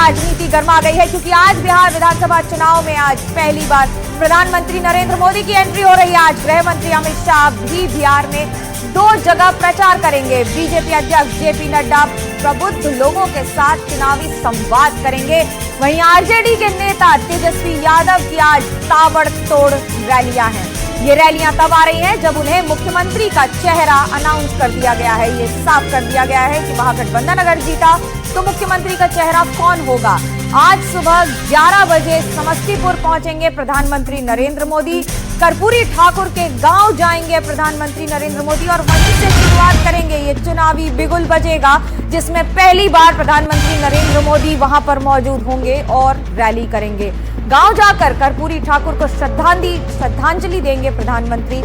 राजनीति गर्मा गई है, क्योंकि आज बिहार विधानसभा चुनाव में आज पहली बार प्रधानमंत्री नरेंद्र मोदी की एंट्री हो रही है। आज गृह मंत्री अमित शाह भी बिहार में 2 जगह प्रचार करेंगे। बीजेपी अध्यक्ष जेपी नड्डा प्रबुद्ध लोगों के साथ चुनावी संवाद करेंगे। वहीं आरजेडी के नेता तेजस्वी यादव की आज ताबड़तोड़ रैलियां हैं। ये रैलियां तब आ रही हैं जब उन्हें मुख्यमंत्री का चेहरा अनाउंस कर दिया गया है। ये साफ कर दिया गया है कि महागठबंधन अगर जीता तो मुख्यमंत्री का चेहरा कौन होगा। आज सुबह 11 बजे समस्तीपुर पहुंचेंगे प्रधानमंत्री नरेंद्र मोदी। कर्पूरी ठाकुर के गांव जाएंगे प्रधानमंत्री नरेंद्र मोदी और वहीं से शुरुआत करेंगे। ये चुनावी बिगुल बजेगा, जिसमें पहली बार प्रधानमंत्री नरेंद्र मोदी वहां पर मौजूद होंगे और रैली करेंगे। गांव जाकर कर्पूरी ठाकुर को श्रद्धांजलि देंगे प्रधानमंत्री।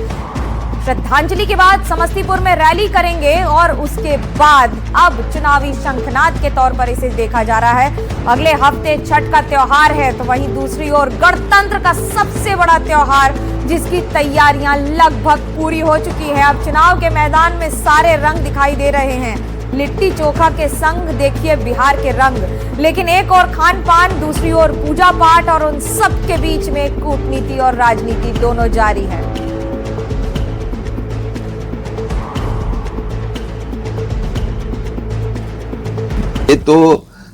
श्रद्धांजलि के बाद समस्तीपुर में रैली करेंगे और उसके बाद अब चुनावी शंखनाद के तौर पर इसे देखा जा रहा है। अगले हफ्ते छठ का त्योहार है, तो वहीं दूसरी ओर गणतंत्र का सबसे बड़ा त्योहार, जिसकी तैयारियां लगभग पूरी हो चुकी है। अब चुनाव के मैदान में सारे रंग दिखाई दे रहे हैं। लिट्टी चोखा के संग देखिए बिहार के रंग, लेकिन एक और खान पान, दूसरी ओर पूजा पाठ, और उन सब के बीच में कूटनीति और राजनीति दोनों जारी है। ये तो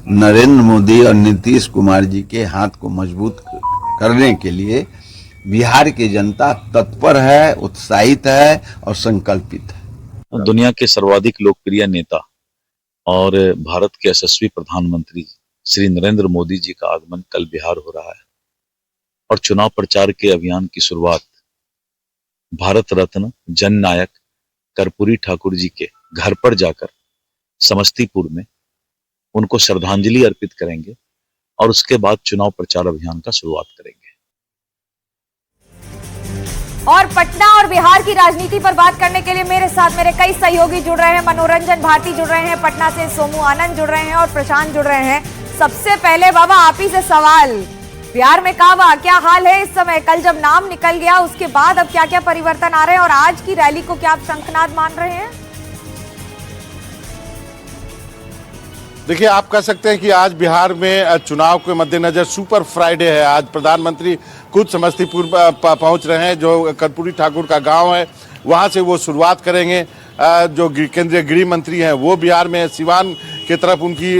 नरेंद्र मोदी और नीतीश कुमार जी के हाथ को मजबूत करने के लिए बिहार की जनता तत्पर है, उत्साहित है और संकल्पित है। दुनिया के सर्वाधिक लोकप्रिय नेता और भारत के यशस्वी प्रधानमंत्री श्री नरेंद्र मोदी जी का आगमन कल बिहार हो रहा है और चुनाव प्रचार के अभियान की शुरुआत भारत रत्न जननायक कर्पूरी ठाकुर जी के घर पर जाकर समस्तीपुर में उनको श्रद्धांजलि अर्पित करेंगे और उसके बाद चुनाव प्रचार अभियान का शुरुआत करेंगे। और पटना और बिहार की राजनीति पर बात करने के लिए मेरे साथ मेरे कई सहयोगी जुड़ रहे हैं। मनोरंजन भारती जुड़ रहे हैं, पटना से सोमू आनंद जुड़ रहे हैं और प्रशांत जुड़ रहे हैं। सबसे पहले बाबा आप ही से सवाल, बिहार में क्या हाल है इस समय? कल जब नाम निकल गया उसके बाद अब क्या क्या परिवर्तन आ रहे हैं और आज की रैली को क्या आप शंखनाद मान रहे हैं? देखिए, आप कह सकते हैं कि आज बिहार में चुनाव के मद्देनजर सुपर फ्राइडे है। आज प्रधानमंत्री खुद समस्तीपुर पहुंच रहे हैं, जो कर्पूरी ठाकुर का गांव है, वहां से वो शुरुआत करेंगे। जो केंद्रीय गृह मंत्री हैं वो बिहार में सिवान की तरफ उनकी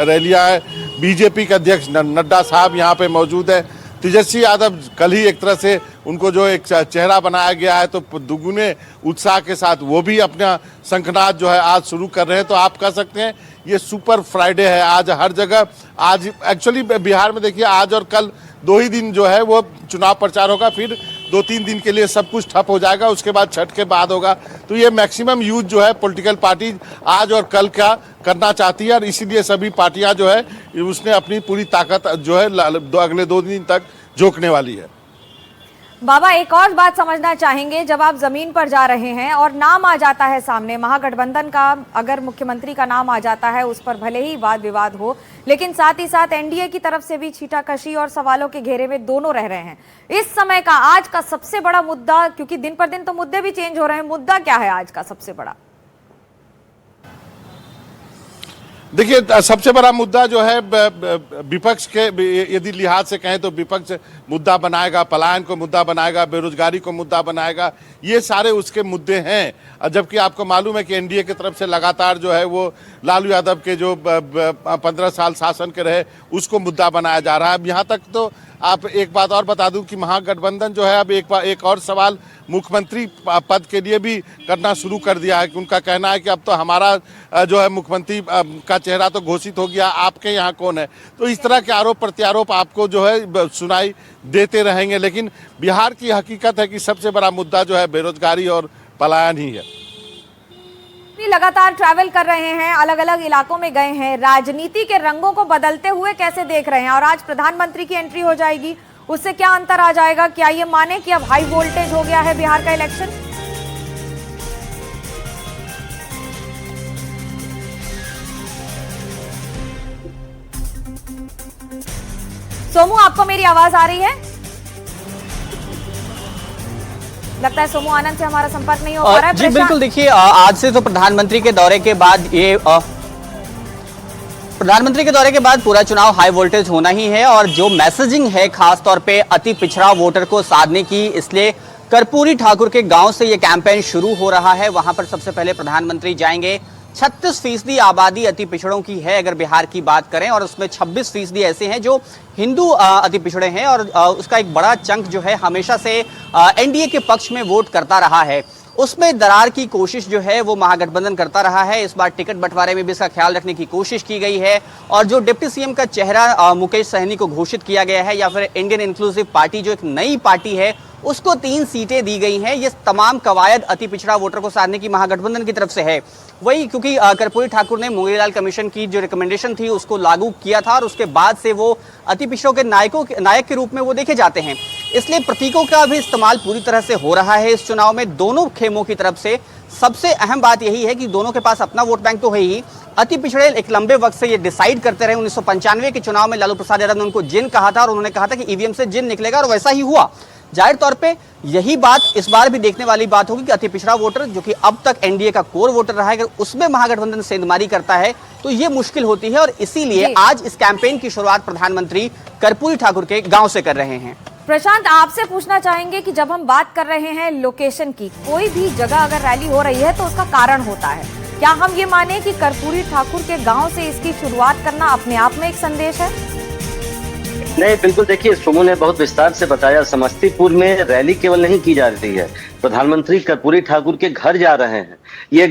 रैलियां है। बीजेपी के अध्यक्ष नड्डा साहब यहाँ पे मौजूद है। तेजस्वी यादव कल ही एक तरह से उनको जो एक चेहरा बनाया गया है, तो दुगुने उत्साह के साथ वो भी अपना शंखनाद जो है आज शुरू कर रहे हैं। तो आप कह सकते हैं ये सुपर फ्राइडे है आज हर जगह। आज एक्चुअली बिहार में देखिए, आज और कल 2 ही दिन जो है वो चुनाव प्रचार होगा, फिर 2-3 दिन के लिए सब कुछ ठप हो जाएगा, उसके बाद छठ के बाद होगा। तो ये मैक्सिमम यूज जो है पॉलिटिकल पार्टी आज और कल क्या करना चाहती है, और इसीलिए सभी पार्टियां जो है उसने अपनी पूरी ताकत जो है अगले 2 दिन तक झोंकने वाली है। बाबा एक और बात समझना चाहेंगे, जब आप जमीन पर जा रहे हैं और नाम आ जाता है सामने महागठबंधन का, अगर मुख्यमंत्री का नाम आ जाता है, उस पर भले ही वाद विवाद हो, लेकिन साथ ही साथ एनडीए की तरफ से भी छींटाकशी और सवालों के घेरे में दोनों रह रहे हैं। इस समय का आज का सबसे बड़ा मुद्दा, क्योंकि दिन पर दिन तो मुद्दे भी चेंज हो रहे हैं, मुद्दा क्या है आज का सबसे बड़ा? देखिए, सबसे बड़ा मुद्दा जो है विपक्ष के, यदि लिहाज से कहें तो विपक्ष मुद्दा बनाएगा, पलायन को मुद्दा बनाएगा, बेरोजगारी को मुद्दा बनाएगा, ये सारे उसके मुद्दे हैं। जबकि आपको मालूम है कि एनडीए की तरफ से लगातार जो है वो लालू यादव के जो 15 साल शासन के रहे उसको मुद्दा बनाया जा रहा है। अब यहाँ तक तो आप एक बात और बता दूं कि महागठबंधन जो है अब एक और सवाल मुख्यमंत्री पद के लिए भी करना शुरू कर दिया है कि उनका कहना है कि अब तो हमारा जो है मुख्यमंत्री का चेहरा तो घोषित हो गया, आपके यहाँ कौन है। तो इस तरह के आरोप प्रत्यारोप आपको जो है सुनाई देते रहेंगे, लेकिन बिहार की हकीकत है कि सबसे बड़ा मुद्दा जो है बेरोजगारी और पलायन ही है। लगातार ट्रैवल कर रहे हैं, अलग अलग इलाकों में गए हैं, राजनीति के रंगों को बदलते हुए कैसे देख रहे हैं? और आज प्रधानमंत्री की एंट्री हो जाएगी, उससे क्या अंतर आ जाएगा? क्या ये माने कि अब हाई वोल्टेज हो गया है बिहार का इलेक्शन? सोमू, आपको मेरी आवाज आ रही है? लगता है सोमू आनंद से हमारा संपर्क नहीं हो पा रहा है। जी बिल्कुल, देखिए आज से तो प्रधानमंत्री के दौरे के बाद ये प्रधानमंत्री के दौरे के बाद पूरा चुनाव हाई वोल्टेज होना ही है और जो मैसेजिंग है खास तौर पे अति पिछड़ा वोटर को साधने की, इसलिए कर्पूरी ठाकुर के गांव से ये कैंपेन शुरू हो रहा है। वहां पर सबसे पहले प्रधानमंत्री जाएंगे। 36% आबादी अति पिछड़ों की है अगर बिहार की बात करें, और उसमें 26% ऐसे हैं जो हिंदू अति पिछड़े हैं, और उसका एक बड़ा चंक जो है हमेशा से एनडीए के पक्ष में वोट करता रहा है। उसमें दरार की कोशिश जो है वो महागठबंधन करता रहा है। इस बार टिकट बंटवारे में भी इसका ख्याल रखने की कोशिश की गई है, और जो डिप्टी सीएम का चेहरा मुकेश सहनी को घोषित किया गया है, या फिर इंडियन इंक्लूसिव पार्टी जो एक नई पार्टी है उसको 3 सीटें दी गई हैं। ये तमाम कवायद अति पिछड़ा वोटर को साधने की महागठबंधन की तरफ से है। वही क्योंकि कर्पूरी ठाकुर ने मोतीलाल कमीशन की जो रिकमेंडेशन थी उसको लागू किया था, और उसके बाद से वो अति पिछड़ों के नायक के रूप में वो देखे जाते हैं। इसलिए प्रतीकों का भी इस्तेमाल पूरी तरह से हो रहा है इस चुनाव में दोनों खेमों की तरफ से। सबसे अहम बात यही है कि दोनों के पास अपना वोट बैंक तो है ही। अति पिछड़े एक लंबे वक्त से ये डिसाइड करते रहे। 1995 के चुनाव में लालू प्रसाद यादव ने उनको जिन कहा था, और उन्होंने कहा था कि ईवीएम से जिन निकलेगा, और वैसा ही हुआ। जाहिर तौर पे यही बात इस बार भी देखने वाली बात होगी कि अति पिछड़ा वोटर जो कि अब तक एनडीए का कोर वोटर रहा है, अगर उसमें महागठबंधन सेंधमारी करता है तो ये मुश्किल होती है। और इसीलिए आज इस कैंपेन की शुरुआत प्रधानमंत्री कर्पूरी ठाकुर के गांव से कर रहे हैं। प्रशांत, आपसे पूछना चाहेंगे कि जब हम बात कर रहे हैं लोकेशन की, कोई भी जगह अगर रैली हो रही है तो उसका कारण होता है। क्या हम ये माने कि कर्पूरी ठाकुर के गांव से इसकी शुरुआत करना अपने आप में एक संदेश है? नहीं, बिल्कुल। देखिए, सुमन ने बहुत विस्तार से बताया। समस्तीपुर में रैली केवल नहीं की जा रही है, प्रधानमंत्री कर्पूरी ठाकुर के घर जा रहे हैं। ये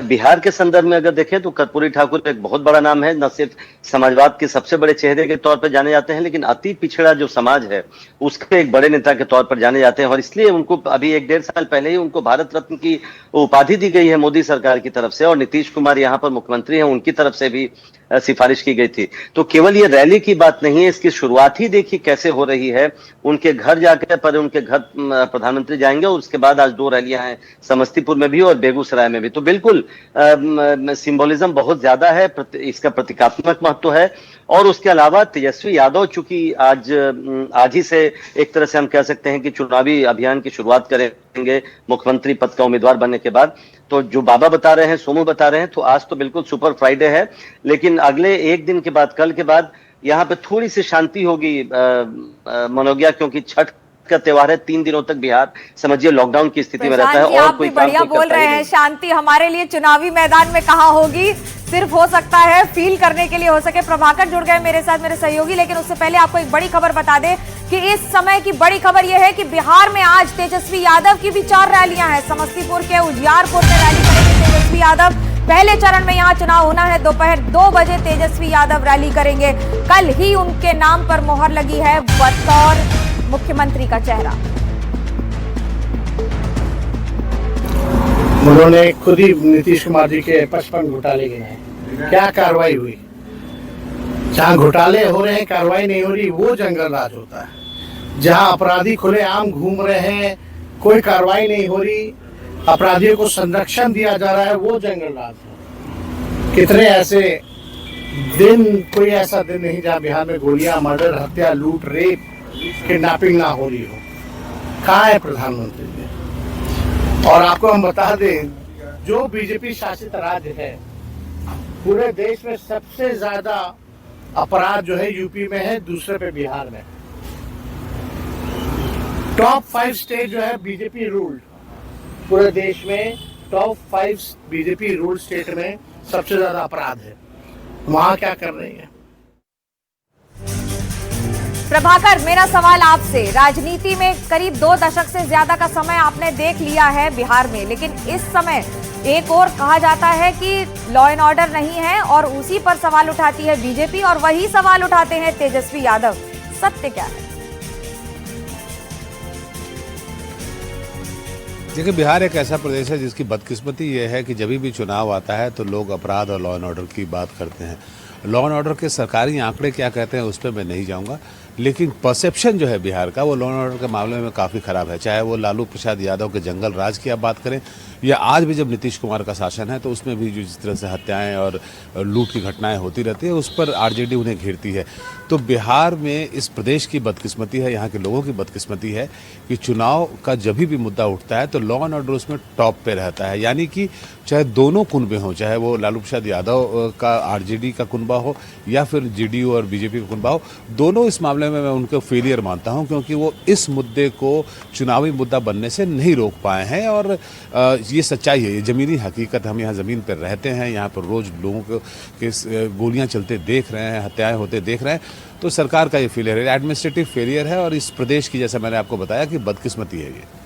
बिहार के संदर्भ में अगर देखें तो कर्पूरी ठाकुर एक बहुत बड़ा नाम है। न सिर्फ समाजवाद के सबसे बड़े चेहरे के तौर पर जाने जाते हैं, लेकिन अति पिछड़ा जो समाज है उसके एक बड़े नेता के तौर पर जाने जाते हैं। और इसलिए उनको अभी 1-1.5 साल पहले ही उनको भारत रत्न की उपाधि दी गई है मोदी सरकार की तरफ से, और नीतीश कुमार यहाँ पर मुख्यमंत्री हैं, उनकी तरफ से भी सिफारिश की गई थी। तो केवल ये रैली की बात नहीं है, इसकी शुरुआत ही देखिए कैसे हो रही है। उनके घर जाकर पर उनके घर प्रधानमंत्री जाएंगे, और उसके बाद आज 2 रैलियां हैं समस्तीपुर में भी और बेगूसराय में भी। तो बिल्कुल सिंबोलिज्म बहुत ज्यादा है, इसका प्रतीकात्मक महत्व है। और उसके अलावा तेजस्वी यादव चूंकि आज ही से एक तरह से हम कह सकते हैं कि चुनावी अभियान की शुरुआत करेंगे मुख्यमंत्री पद का उम्मीदवार बनने के बाद, तो जो बाबा बता रहे हैं, सोमू बता रहे हैं, तो आज तो बिल्कुल सुपर फ्राइडे है। लेकिन अगले 1 दिन के बाद, कल के बाद यहाँ पे थोड़ी सी शांति होगी मनोज्ञा, क्योंकि छठ का त्योहार है। 3 दिनों तक बिहार समझिए लॉकडाउन की स्थिति में रहता है। और कोई बढ़िया बोल रहे हैं। शांति हमारे लिए चुनावी मैदान में कहाँ होगी, सिर्फ हो सकता है फील करने के लिए हो सके। प्रभाकर जुड़ गए मेरे साथ, मेरे सहयोगी। लेकिन उससे पहले आपको एक बड़ी खबर बता दें कि इस समय की बड़ी खबर यह है कि बिहार में आज तेजस्वी यादव की भी 4 रैलियां हैं। समस्तीपुर के उजियारपुर में रैली करेंगे तेजस्वी यादव। पहले चरण में यहाँ चुनाव होना है। दोपहर 2 बजे तेजस्वी यादव रैली करेंगे। कल ही उनके नाम पर मोहर लगी है बतौर मुख्यमंत्री का चेहरा। उन्होंने खुद ही नीतीश कुमार जी के 55 घोटाले गिनाए। क्या कार्रवाई हुई? जहाँ घोटाले हो रहे हैं, कार्रवाई नहीं हो रही, वो जंगल राज होता है। जहाँ अपराधी खुलेआम घूम रहे हैं, कोई कार्रवाई नहीं हो रही, अपराधियों को संरक्षण दिया जा रहा है, वो जंगल राज है। कितने ऐसे दिन, कोई ऐसा दिन नहीं जहाँ बिहार में गोलियां, मर्डर, हत्या, लूट, रेप, किडनैपिंग ना हो रही हो। कहाँ है प्रधानमंत्री जी? और आपको हम बता दें, जो बीजेपी शासित राज्य है, पूरे देश में सबसे ज्यादा अपराध जो है यूपी में है, दूसरे पे बिहार में। टॉप 5 स्टेट जो है बीजेपी रूल्ड, पूरे देश में टॉप 5 बीजेपी रूल्ड स्टेट में सबसे ज्यादा अपराध है। वहां क्या कर रही है? प्रभाकर, मेरा सवाल आपसे, राजनीति में करीब 2 दशक से ज्यादा का समय आपने देख लिया है बिहार में, लेकिन इस समय एक और कहा जाता है कि लॉ एंड ऑर्डर नहीं है, और उसी पर सवाल उठाती है बीजेपी, और वही सवाल उठाते हैं तेजस्वी यादव। सत्य क्या है? देखिए, बिहार एक ऐसा प्रदेश है जिसकी बदकिस्मती ये है कि जब भी चुनाव आता है तो लोग अपराध और लॉ एंड ऑर्डर की बात करते हैं। लॉ एंड ऑर्डर के सरकारी आंकड़े क्या कहते हैं उस पर मैं नहीं जाऊंगा, लेकिन परसेप्शन जो है बिहार का, वो लॉ एंड ऑर्डर के मामले में काफ़ी ख़राब है। चाहे वो लालू प्रसाद यादव के जंगल राज की आप बात करें, या आज भी जब नीतीश कुमार का शासन है तो उसमें भी जो जिस तरह से हत्याएं और लूट की घटनाएं होती रहती है, उस पर आरजेडी उन्हें घेरती है। तो बिहार में इस प्रदेश की बदकिस्मती है, यहाँ के लोगों की बदकिस्मती है कि चुनाव का जब भी मुद्दा उठता है तो लॉ एंड ऑर्डर उसमें टॉप पे रहता है। यानी कि चाहे दोनों कुनबे हों, चाहे वो लालू प्रसाद यादव का आरजेडी का कुनबा कुनबा हो या फिर जेडीयू और बीजेपी का कुनबा हो, दोनों इस मामले में मैं उनको फेलियर मानता हूं, क्योंकि वो इस मुद्दे को चुनावी मुद्दा बनने से नहीं रोक पाए हैं। और ये सच्चाई है, ये ज़मीनी हकीकत। हम यहाँ ज़मीन पर रहते हैं, यहाँ पर रोज़ लोगों को गोलियाँ चलते देख रहे हैं, हत्याएँ होते देख रहे हैं। तो सरकार का ये फेलियर है, एडमिनिस्ट्रेटिव फेलियर है, और इस प्रदेश की, जैसा मैंने आपको बताया, कि बदकिस्मती है ये।